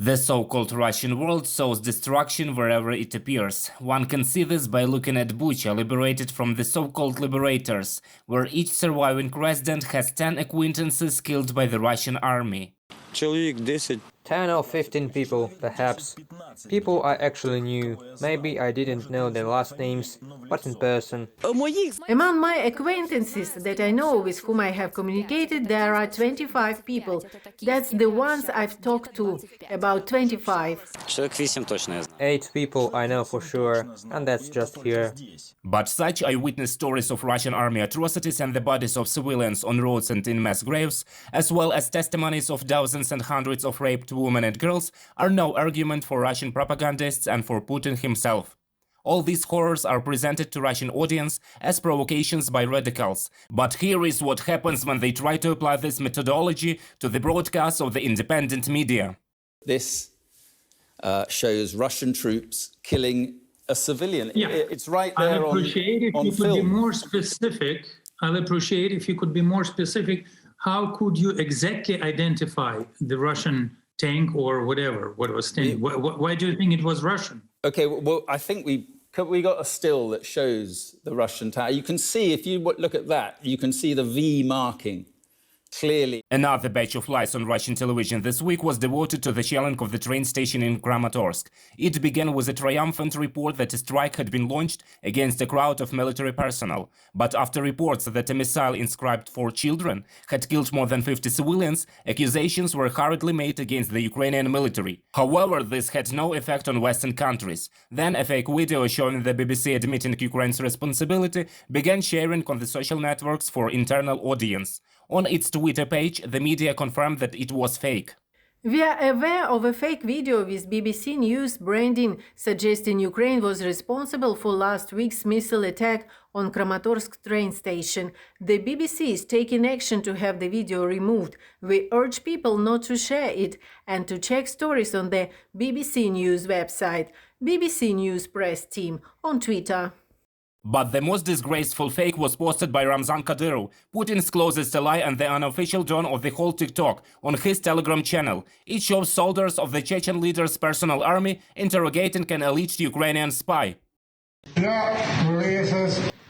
The so-called Russian world sows destruction wherever it appears. One can see this by looking at Bucha, liberated from the so-called liberators, where each surviving resident has 10 acquaintances killed by the Russian army. 10 or 15 people, perhaps. People I actually knew. Maybe I didn't know their last names, but in person. Among my acquaintances that I know with whom I have communicated, there are 25 people. That's the ones I've talked to, about 25. 8 people I know for sure, and that's just here. But such eyewitness stories of Russian army atrocities and the bodies of civilians on roads and in mass graves, as well as testimonies of dozens and hundreds of raped women and girls, are no argument for Russian propagandists and for Putin himself. All these horrors are presented to Russian audience as provocations by radicals. But here is what happens when they try to apply this methodology to the broadcasts of the independent media. This shows Russian troops killing a civilian. Yeah. It's right there I'll appreciate if on you could film. be more specific. I'll appreciate if you could be more specific. How could you exactly identify the Russian tank or whatever, what was standing? Why do you think it was Russian? Okay, well, I think we got a still that shows the Russian tank. You can see, if you look at that, you can see the V marking clearly. Another batch of lies on Russian television this week was devoted to the shelling of the train station in Kramatorsk. It began with a triumphant report that a strike had been launched against a crowd of military personnel. But after reports that a missile inscribed "for children" had killed more than 50 civilians, accusations were hurriedly made against the Ukrainian military. However, this had no effect on Western countries. Then a fake video showing the BBC admitting Ukraine's responsibility began sharing on the social networks for internal audience. On its Twitter page, the media confirmed that it was fake. We are aware of a fake video with BBC News branding suggesting Ukraine was responsible for last week's missile attack on Kramatorsk train station. The BBC is taking action to have the video removed. We urge people not to share it and to check stories on the BBC News website, BBC News press team on Twitter. But the most disgraceful fake was posted by Ramzan Kadyrov, Putin's closest ally and the unofficial don of the whole TikTok, on his Telegram channel. It shows soldiers of the Chechen leader's personal army interrogating an alleged Ukrainian spy.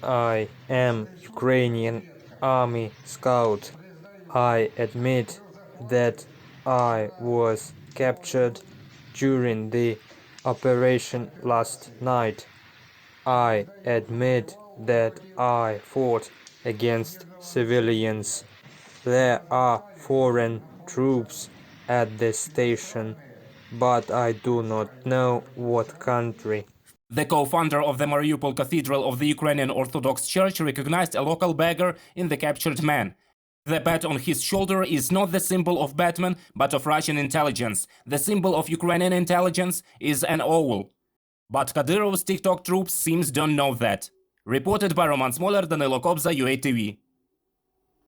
I am Ukrainian Army Scout. I admit that I was captured during the operation last night. I admit that I fought against civilians. There are foreign troops at the station, but I do not know what country. The co-founder of the Mariupol Cathedral of the Ukrainian Orthodox Church recognized a local beggar in the captured man. The bat on his shoulder is not the symbol of Batman, but of Russian intelligence. The symbol of Ukrainian intelligence is an owl. But Kadyrov's TikTok troops seems don't know that. Reported by Roman Smoler, Danilo Kobza, UATV.